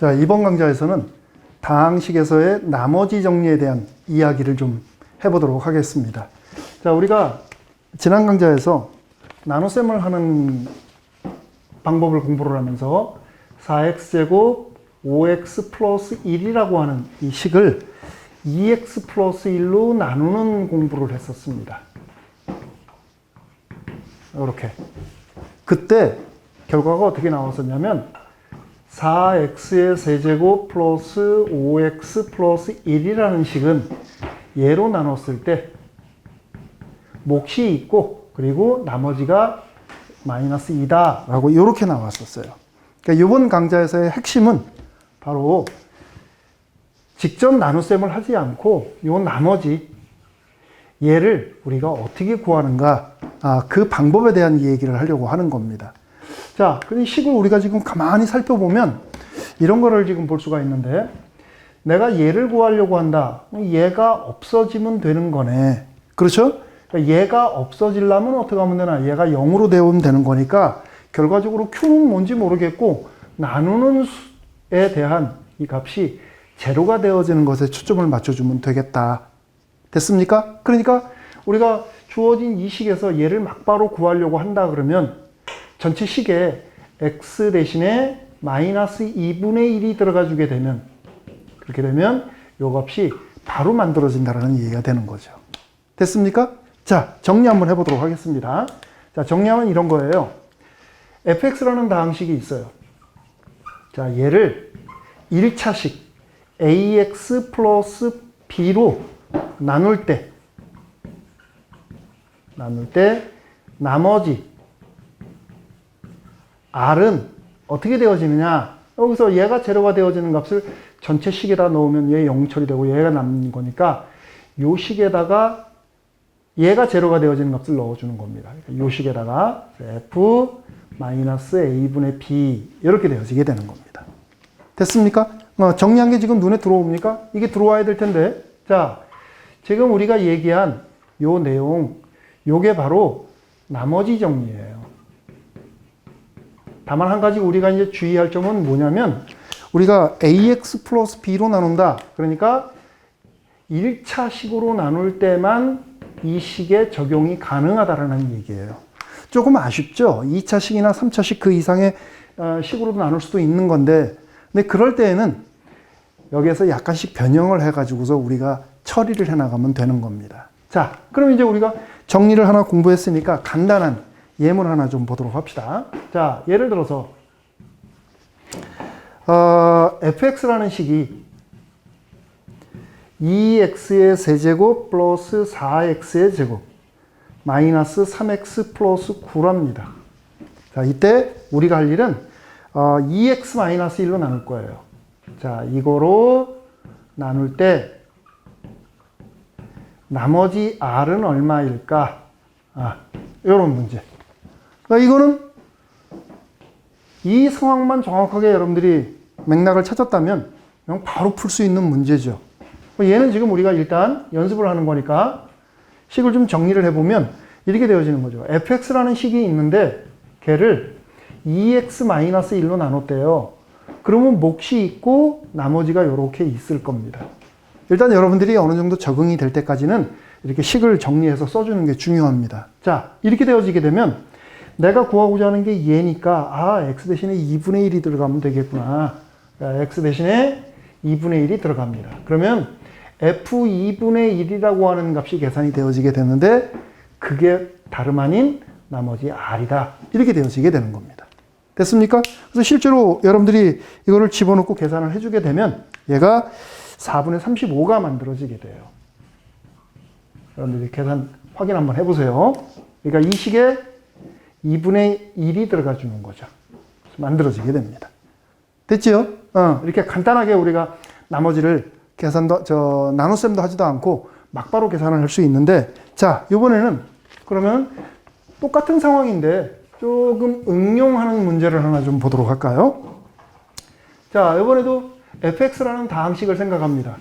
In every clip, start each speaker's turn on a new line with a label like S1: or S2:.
S1: 자, 이번 강좌에서는 다항식에서의 나머지 정리에 대한 이야기를 좀 해보도록 하겠습니다. 자, 우리가 지난 강좌에서 나눗셈을 하는 방법을 공부를 하면서 4x제곱 5x 플러스 1이라고 하는 이 식을 2x 플러스 1로 나누는 공부를 했었습니다. 이렇게. 그때 결과가 어떻게 나왔었냐면 4x의 세제곱 플러스 5x 플러스 1이라는 식은 얘로 나눴을 때 몫이 있고 그리고 나머지가 마이너스 2다 라고 이렇게 나왔었어요. 그러니까 이번 강좌에서의 핵심은 바로 직접 나눗셈을 하지 않고 요 나머지 얘를 우리가 어떻게 구하는가, 그 방법에 대한 얘기를 하려고 하는 겁니다. 자, 이 식을 우리가 지금 가만히 살펴보면 이런 거를 지금 볼 수가 있는데, 내가 얘를 구하려고 한다. 얘가 없어지면 되는 거네. 그렇죠? 그러니까 얘가 없어지려면 어떻게 하면 되나? 얘가 0으로 되면 되는 거니까 결과적으로 Q는 뭔지 모르겠고 나누는 수에 대한 이 값이 제로가 되어지는 것에 초점을 맞춰주면 되겠다. 됐습니까? 그러니까 우리가 주어진 이 식에서 얘를 막바로 구하려고 한다 그러면 전체 식에 x 대신에 마이너스 2분의 1이 들어가 주게 되면, 그렇게 되면 이 값이 바로 만들어진다는 얘기가 되는 거죠. 됐습니까? 자, 정리 한번 해보도록 하겠습니다. 자, 정리하면 이런 거예요. fx라는 다항식이 있어요. 자, 얘를 1차식 ax 플러스 b로 나눌 때 나머지 r은 어떻게 되어지느냐? 여기서 얘가 제로가 되어지는 값을 전체 식에다 넣으면 얘 0 처리되고 얘가 남는 거니까 요 식에다가 얘가 제로가 되어지는 값을 넣어주는 겁니다. 그러니까 요 식에다가 f 마이너스 a분의 b 이렇게 되어지게 되는 겁니다. 됐습니까? 정리한 게 지금 눈에 들어옵니까? 이게 들어와야 될 텐데. 자, 지금 우리가 얘기한 요 내용, 요게 바로 나머지 정리예요. 다만 한 가지 우리가 이제 주의할 점은 뭐냐면, 우리가 ax 플러스 b로 나눈다. 그러니까 1차 식으로 나눌 때만 이 식에 적용이 가능하다라는 얘기예요. 조금 아쉽죠? 2차 식이나 3차 식 그 이상의 식으로도 나눌 수도 있는 건데, 근데 그럴 때에는 여기에서 약간씩 변형을 해가지고서 우리가 처리를 해나가면 되는 겁니다. 자, 그럼 이제 우리가 정리를 하나 공부했으니까 간단한 예문 하나 좀 보도록 합시다. 자, 예를 들어서 fx라는 식이 2x의 세제곱 플러스 4x의 제곱 마이너스 3x 플러스 9랍니다. 자, 이때 우리가 할 일은 2x 마이너스 1로 나눌 거예요. 자, 이거로 나눌 때 나머지 r은 얼마일까? 이런 문제. 그러니까 이거는 이 상황만 정확하게 여러분들이 맥락을 찾았다면 그냥 바로 풀 수 있는 문제죠. 얘는 지금 우리가 일단 연습을 하는 거니까 식을 좀 정리를 해보면 이렇게 되어지는 거죠. fx라는 식이 있는데 걔를 2x-1로 나눴대요. 그러면 몫이 있고 나머지가 이렇게 있을 겁니다. 일단 여러분들이 어느 정도 적응이 될 때까지는 이렇게 식을 정리해서 써주는 게 중요합니다. 자, 이렇게 되어지게 되면 내가 구하고자 하는 게 얘니까 x 대신에 2분의 1이 들어가면 되겠구나. x 대신에 2분의 1이 들어갑니다. 그러면 f 2분의 1이라고 하는 값이 계산이 되어지게 되는데 그게 다름 아닌 나머지 r이다. 이렇게 되어지게 되는 겁니다. 됐습니까? 그래서 실제로 여러분들이 이거를 집어넣고 계산을 해주게 되면 얘가 4분의 35가 만들어지게 돼요. 여러분들이 계산 확인 한번 해보세요. 그러니까 이 식에 2분의 1이 들어가 주는 거죠. 만들어지게 됩니다. 됐지요? 이렇게 간단하게 우리가 나머지를 나눗셈도 하지도 않고 막바로 계산을 할 수 있는데, 자, 이번에는 그러면 똑같은 상황인데 조금 응용하는 문제를 하나 좀 보도록 할까요? 자, 이번에도 fx라는 다항식을 생각합니다.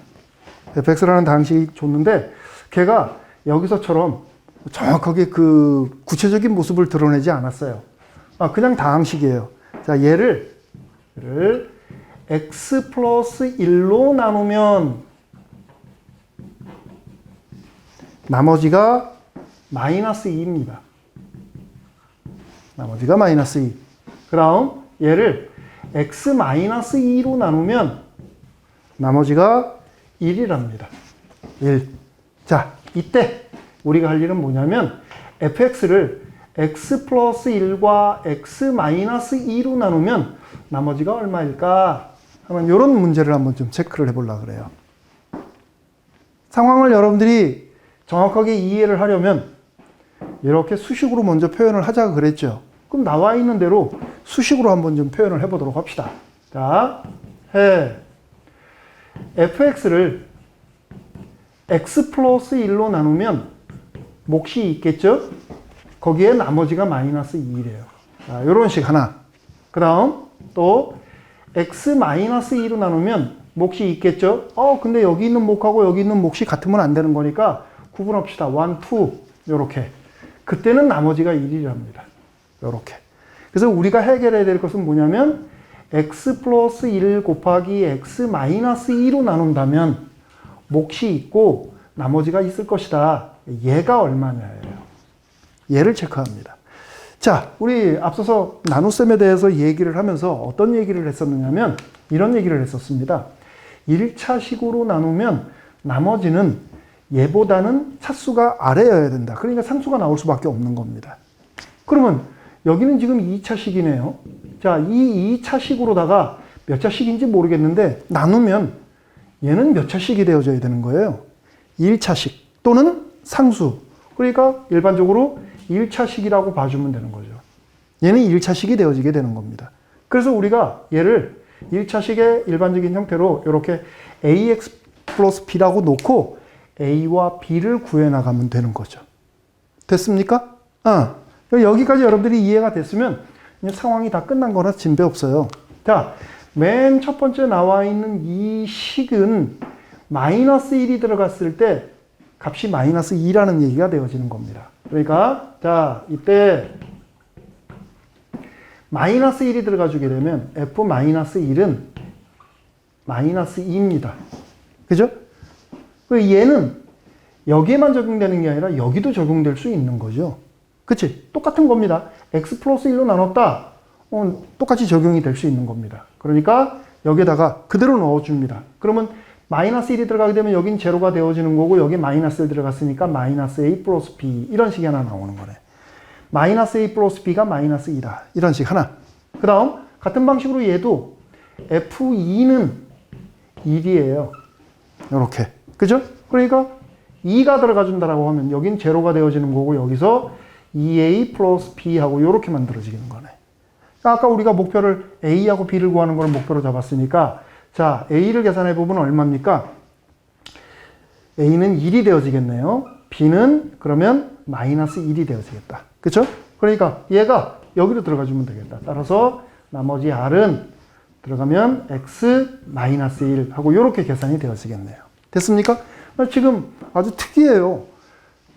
S1: fx라는 다항식이 줬는데 걔가 여기서처럼 정확하게 그 구체적인 모습을 드러내지 않았어요. 그냥 다항식이에요. 자, 얘를 x 플러스 1로 나누면 나머지가 마이너스 2입니다. 나머지가 마이너스 2. 그럼 얘를 x 마이너스 2로 나누면 나머지가 1이랍니다. 1. 자, 이때 우리가 할 일은 뭐냐면 fx를 x 플러스 1과 x 마이너스 2로 나누면 나머지가 얼마일까? 하면 이런 문제를 한번 좀 체크를 해보려고 그래요. 상황을 여러분들이 정확하게 이해를 하려면 이렇게 수식으로 먼저 표현을 하자고 그랬죠. 그럼 나와 있는 대로 수식으로 한번 좀 표현을 해보도록 합시다. 자, fx를 x 플러스 1로 나누면 몫이 있겠죠? 거기에 나머지가 마이너스 2래요. 자, 요런 식 하나. 그 다음 또 x 마이너스 2로 나누면 몫이 있겠죠? 근데 여기 있는 몫하고 여기 있는 몫이 같으면 안 되는 거니까 구분합시다. 1, 2 요렇게. 그때는 나머지가 1이랍니다. 요렇게. 그래서 우리가 해결해야 될 것은 뭐냐면 x 플러스 1 곱하기 x 마이너스 2로 나눈다면 몫이 있고 나머지가 있을 것이다. 얘가 얼마냐예요. 얘를 체크합니다. 자, 우리 앞서서 나눗셈에 대해서 얘기를 하면서 어떤 얘기를 했었느냐면 이런 얘기를 했었습니다. 1차 식으로 나누면 나머지는 얘보다는 차수가 아래여야 된다. 그러니까 상수가 나올 수밖에 없는 겁니다. 그러면 여기는 지금 2차 식이네요. 자, 이 2차 식으로다가 몇 차식인지 모르겠는데 나누면 얘는 몇 차식이 되어져야 되는 거예요. 1차식 또는 상수. 그러니까 일반적으로 1차식이라고 봐주면 되는 거죠. 얘는 1차식이 되어지게 되는 겁니다. 그래서 우리가 얘를 1차식의 일반적인 형태로 이렇게 ax 플러스 b라고 놓고 a와 b를 구해나가면 되는 거죠. 됐습니까? 여기까지 여러분들이 이해가 됐으면 상황이 다 끝난 거나 진배 없어요. 자, 맨 첫 번째 나와 있는 이 식은 마이너스 1이 들어갔을 때 값이 마이너스 2라는 얘기가 되어지는 겁니다. 그러니까 자, 이때 마이너스 1이 들어가 주게 되면 f 마이너스 1은 마이너스 2입니다. 그죠? 얘는 여기에만 적용되는 게 아니라 여기도 적용될 수 있는 거죠. 그치? 똑같은 겁니다. x 플러스 1로 나눴다. 똑같이 적용이 될 수 있는 겁니다. 그러니까 여기에다가 그대로 넣어줍니다. 그러면 마이너스 1이 들어가게 되면 여긴 제로가 되어지는 거고 여기 마이너스 1 들어갔으니까 마이너스 a 플러스 b 이런 식이 하나 나오는 거네. 마이너스 a 플러스 b가 마이너스 2다. 이런 식 하나. 그 다음 같은 방식으로 얘도 f2는 1이에요. 이렇게. 그죠? 그러니까 2가 들어가 준다라고 하면 여긴 제로가 되어지는 거고 여기서 2a 플러스 b 하고 이렇게 만들어지는 거네. 아까 우리가 목표를 a하고 b를 구하는 걸 목표로 잡았으니까 자, a를 계산해 보면 얼마입니까? a는 1이 되어지겠네요. b는 그러면 마이너스 1이 되어지겠다. 그렇죠? 그러니까 얘가 여기로 들어가 주면 되겠다. 따라서 나머지 r은 들어가면 x 마이너스 1 하고 이렇게 계산이 되어지겠네요. 됐습니까? 지금 아주 특이해요.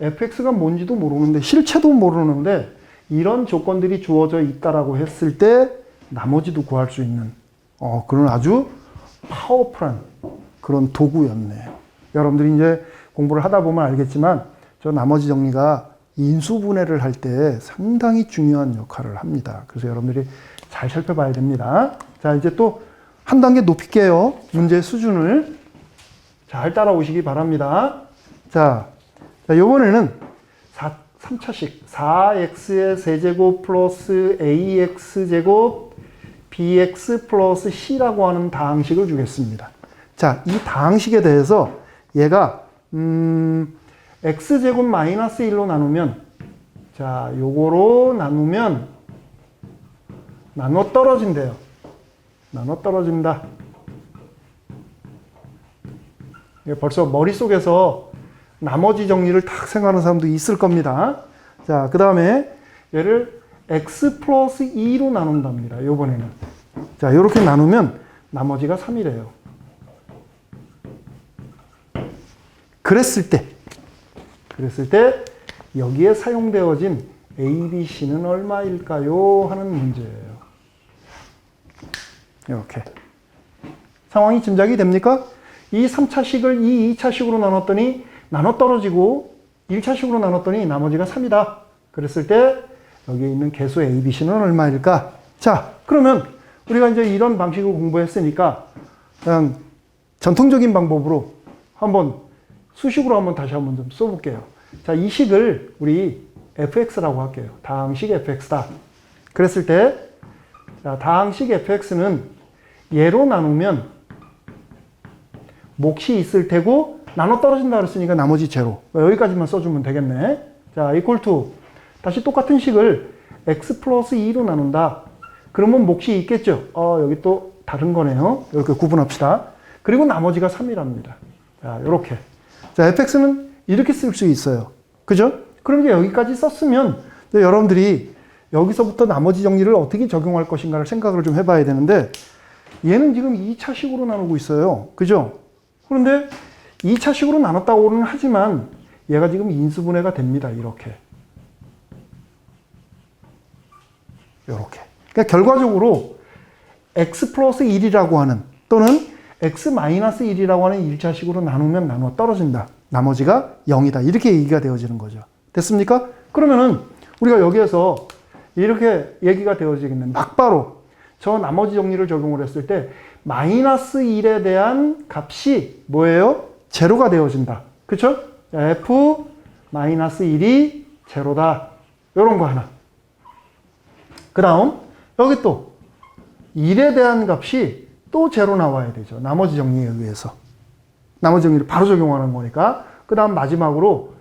S1: fx가 뭔지도 모르는데 실체도 모르는데 이런 조건들이 주어져 있다라고 했을 때 나머지도 구할 수 있는 그런 아주 파워풀한 그런 도구였네요. 여러분들이 이제 공부를 하다 보면 알겠지만 저 나머지 정리가 인수분해를 할 때 상당히 중요한 역할을 합니다. 그래서 여러분들이 잘 살펴봐야 됩니다. 자, 이제 또 한 단계 높일게요. 문제 수준을 잘 따라오시기 바랍니다. 자, 이번에는 3차식 4x의 세제곱 플러스 ax제곱 bx 플러스 c라고 하는 다항식을 주겠습니다. 자, 이 다항식에 대해서 얘가 x제곱 마이너스 1로 나누면 자, 요거로 나누면 나눠 떨어진대요. 나눠 떨어진다. 벌써 머릿속에서 나머지 정리를 딱 생각하는 사람도 있을 겁니다. 자, 그 다음에 얘를 x 플러스 2로 나눈답니다. 요번에는. 자, 이렇게 나누면 나머지가 3이래요. 그랬을 때 여기에 사용되어진 A, B, C는 얼마일까요? 하는 문제예요. 이렇게. 상황이 짐작이 됩니까? 이 3차식을 이 2차식으로 나눴더니 나눠 떨어지고 1차식으로 나눴더니 나머지가 3이다. 그랬을 때 여기에 있는 개수 A, B, C는 얼마일까? 자, 그러면 우리가 이제 이런 방식을 공부했으니까 그냥 전통적인 방법으로 한번 수식으로 한번 다시 한번 좀 써볼게요. 자, 이 식을 우리 fx라고 할게요. 다항식 fx다. 그랬을 때 자, 다항식 fx는 얘로 나누면 몫이 있을 테고 나눠 떨어진다 그랬으니까 나머지 제로. 여기까지만 써주면 되겠네. 자, equal to 다시 똑같은 식을 x 플러스 2로 나눈다. 그러면 몫이 있겠죠. 여기 또 다른 거네요. 이렇게 구분합시다. 그리고 나머지가 3이랍니다. 자, 요렇게. 자, fx는 이렇게 쓸 수 있어요. 그죠? 그럼 이제 여기까지 썼으면 여러분들이 여기서부터 나머지 정리를 어떻게 적용할 것인가를 생각을 좀 해봐야 되는데 얘는 지금 2차식으로 나누고 있어요. 그죠? 그런데 2차식으로 나눴다고는 하지만 얘가 지금 인수분해가 됩니다. 이렇게. 이렇게. 그러니까 결과적으로 x 플러스 1이라고 하는 또는 x 마이너스 1이라고 하는 1차식으로 나누면 나누어 떨어진다. 나머지가 0이다. 이렇게 얘기가 되어지는 거죠. 됐습니까? 그러면은 우리가 여기에서 이렇게 얘기가 되어지겠네. 막바로 저 나머지 정리를 적용을 했을 때 마이너스 1에 대한 값이 뭐예요? 제로가 되어진다. 그쵸? f 마이너스 1이 제로다. 이런 거 하나. 그 다음 여기 또 1에 대한 값이 또 제로 나와야 되죠. 나머지 정리에 의해서. 나머지 정리를 바로 적용하는 거니까. 그 다음 마지막으로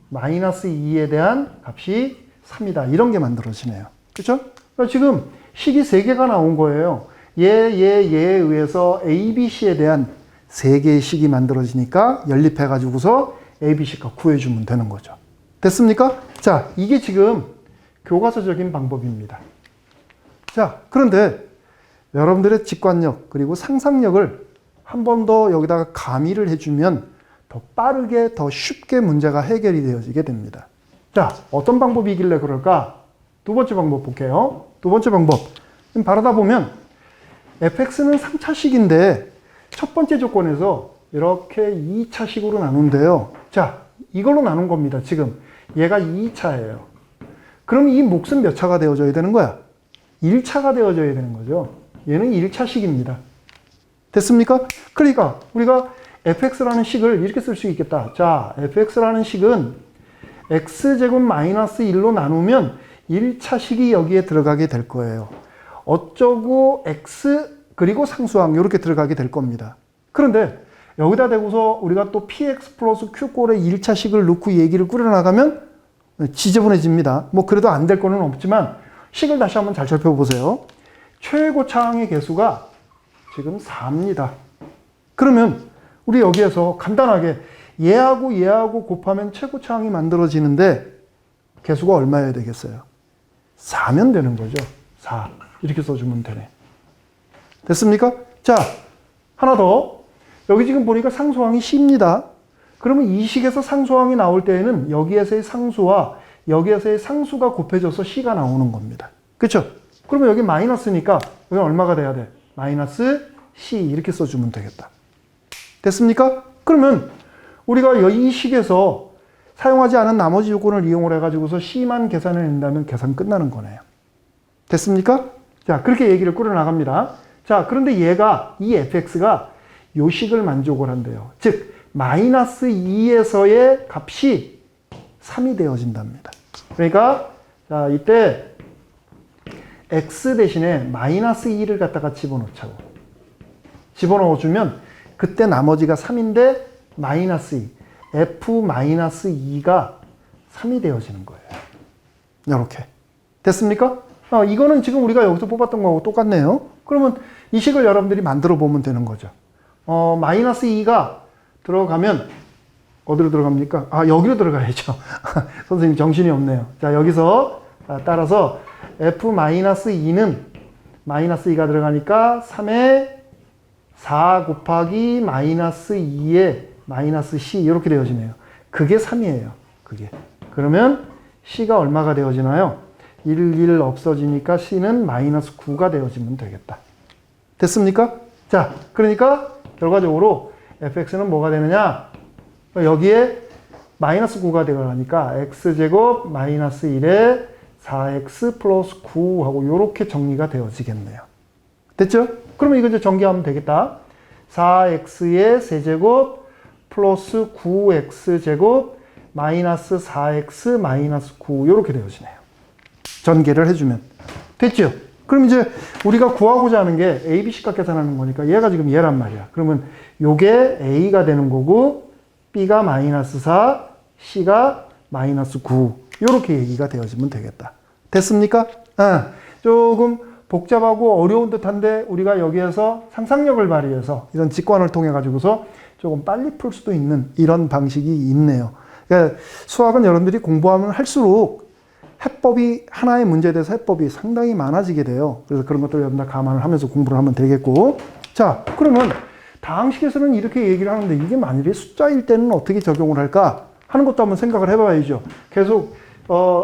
S1: 마이너스 2에 대한 값이 3이다. 이런 게 만들어지네요. 그렇죠? 그러니까 지금 식이 3개가 나온 거예요. 얘에 의해서 A, B, C에 대한 3개의 식이 만들어지니까 연립해가지고서 A, B, C 값 구해주면 되는 거죠. 됐습니까? 자, 이게 지금 교과서적인 방법입니다. 자, 그런데 여러분들의 직관력 그리고 상상력을 한 번 더 여기다가 가미를 해주면 더 빠르게 더 쉽게 문제가 해결이 되어지게 됩니다. 자, 어떤 방법이길래 그럴까? 두 번째 방법 볼게요. 두 번째 방법. 바르다 보면 fx는 3차식인데 첫 번째 조건에서 이렇게 2차식으로 나눈대요. 자, 이걸로 나눈 겁니다. 지금 얘가 2차예요. 그럼 이 몫은 몇 차가 되어져야 되는 거야? 1차가 되어져야 되는 거죠. 얘는 1차식입니다. 됐습니까? 그러니까 우리가 fx라는 식을 이렇게 쓸 수 있겠다. 자, fx라는 식은 x제곱 마이너스 1로 나누면 1차식이 여기에 들어가게 될 거예요. 어쩌고 x 그리고 상수항 이렇게 들어가게 될 겁니다. 그런데 여기다 대고서 우리가 또 px 플러스 q꼴의 1차식을 넣고 얘기를 꾸려나가면 지저분해집니다. 뭐 그래도 안 될 거는 없지만 식을 다시 한번 잘 살펴보세요. 최고차항의 개수가 지금 4입니다. 그러면 우리 여기에서 간단하게 얘하고 곱하면 최고차항이 만들어지는데 개수가 얼마여야 되겠어요? 4면 되는 거죠. 4. 이렇게 써주면 되네. 됐습니까? 자, 하나 더. 여기 지금 보니까 상수항이 C입니다. 그러면 이 식에서 상수항이 나올 때에는 여기에서의 상수와 여기에서의 상수가 곱해져서 C가 나오는 겁니다. 그렇죠? 그러면 여기 마이너스니까 여기 얼마가 돼야 돼? 마이너스 C 이렇게 써주면 되겠다. 됐습니까? 그러면 우리가 이 식에서 사용하지 않은 나머지 요건을 이용을 해가지고서 C만 계산을 한다면 계산 끝나는 거네요. 됐습니까? 자, 그렇게 얘기를 꾸려나갑니다. 자, 그런데 얘가, 이 fx가 요 식을 만족을 한대요. 즉, 마이너스 2에서의 값이 3이 되어진답니다. 그러니까, 자, 이때 x 대신에 마이너스 2를 갖다가 집어넣자고. 집어넣어주면 그때 나머지가 3인데 마이너스 2. f-2가 3이 되어지는 거예요. 이렇게. 됐습니까? 이거는 지금 우리가 여기서 뽑았던 거하고 똑같네요. 그러면 이 식을 여러분들이 만들어 보면 되는 거죠. 마이너스 2가 들어가면 어디로 들어갑니까? 여기로 들어가야죠. 선생님 정신이 없네요. 자, 여기서 따라서 f-2는 마이너스 2가 들어가니까 3에 4 곱하기 마이너스 2에 마이너스 C 이렇게 되어지네요. 그게 3이에요. 그게. 그러면 C가 얼마가 되어지나요? 1 없어지니까 C는 마이너스 9가 되어지면 되겠다. 됐습니까? 자, 그러니까 결과적으로 fx는 뭐가 되느냐? 여기에 마이너스 9가 되어가니까 x제곱 마이너스 1에 4x 플러스 9하고 이렇게 정리가 되어지겠네요. 됐죠? 그러면 이거 이제 전개하면 되겠다. 4x의 세제곱 플러스 9x제곱 마이너스 4x 마이너스 9 이렇게 되어지네요. 전개를 해주면 됐죠? 그럼 이제 우리가 구하고자 하는 게 A, B, C값 계산하는 거니까 얘가 지금 얘란 말이야. 그러면 요게 A가 되는 거고 B가 마이너스 4, C가 마이너스 9 이렇게 얘기가 되어지면 되겠다. 됐습니까? 조금 복잡하고 어려운 듯한데 우리가 여기에서 상상력을 발휘해서 이런 직관을 통해 가지고서 조금 빨리 풀 수도 있는 이런 방식이 있네요. 그러니까 수학은 여러분들이 공부하면 할수록 해법이 하나의 문제에 대해서 해법이 상당히 많아지게 돼요. 그래서 그런 것들을 여러분들 감안을 하면서 공부를 하면 되겠고, 자 그러면 다항식에서는 이렇게 얘기를 하는데 이게 만일에 숫자일 때는 어떻게 적용을 할까 하는 것도 한번 생각을 해봐야죠. 계속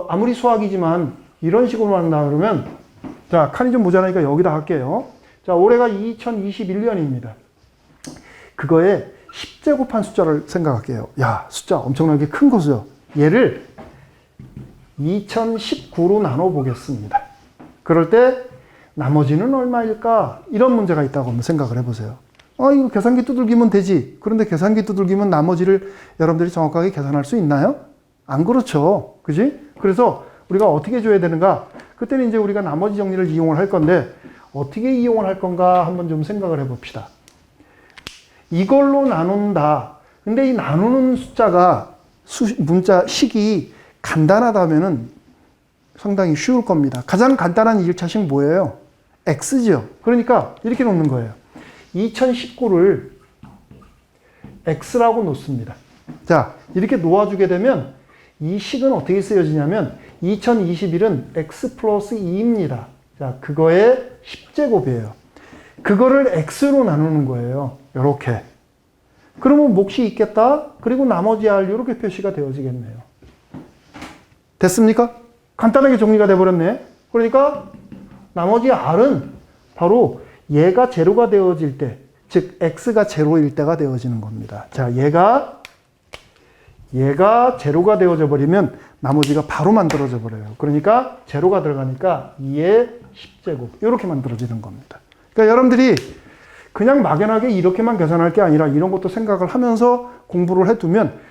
S1: 아무리 수학이지만 이런 식으로 한다 그러면 자 칸이 좀 모자라니까 여기다 할게요. 자 올해가 2021년입니다. 그거에 10제곱한 숫자를 생각할게요. 야 숫자 엄청나게 큰 거죠. 얘를 2019로 나눠보겠습니다. 그럴 때 나머지는 얼마일까? 이런 문제가 있다고 한번 생각을 해보세요. 이거 계산기 두들기면 되지. 그런데 계산기 두들기면 나머지를 여러분들이 정확하게 계산할 수 있나요? 안 그렇죠. 그지? 그래서 우리가 어떻게 줘야 되는가? 그때는 이제 우리가 나머지 정리를 이용을 할 건데 어떻게 이용을 할 건가 한번 좀 생각을 해봅시다. 이걸로 나눈다. 근데 이 나누는 숫자가 문자 식이 간단하다면은 상당히 쉬울 겁니다. 가장 간단한 1차식 뭐예요? x죠. 그러니까 이렇게 놓는 거예요. 2019를 x라고 놓습니다. 자, 이렇게 놓아주게 되면 이 식은 어떻게 쓰여지냐면 2021은 x 플러스 2입니다. 자, 그거의 10제곱이에요. 그거를 x로 나누는 거예요. 이렇게. 그러면 몫이 있겠다. 그리고 나머지 r 이렇게 표시가 되어지겠네요. 됐습니까? 간단하게 정리가 돼버렸네. 그러니까 나머지 r은 바로 얘가 제로가 되어질 때, 즉 x가 제로일 때가 되어지는 겁니다. 자, 얘가 제로가 되어져 버리면 나머지가 바로 만들어져 버려요. 그러니까 제로가 들어가니까 2의 10제곱 이렇게 만들어지는 겁니다. 그러니까 여러분들이 그냥 막연하게 이렇게만 계산할 게 아니라 이런 것도 생각을 하면서 공부를 해두면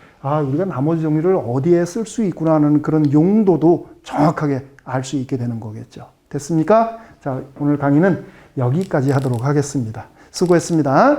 S1: 우리가 나머지 정리를 어디에 쓸 수 있구나 하는 그런 용도도 정확하게 알 수 있게 되는 거겠죠. 됐습니까? 자, 오늘 강의는 여기까지 하도록 하겠습니다. 수고했습니다.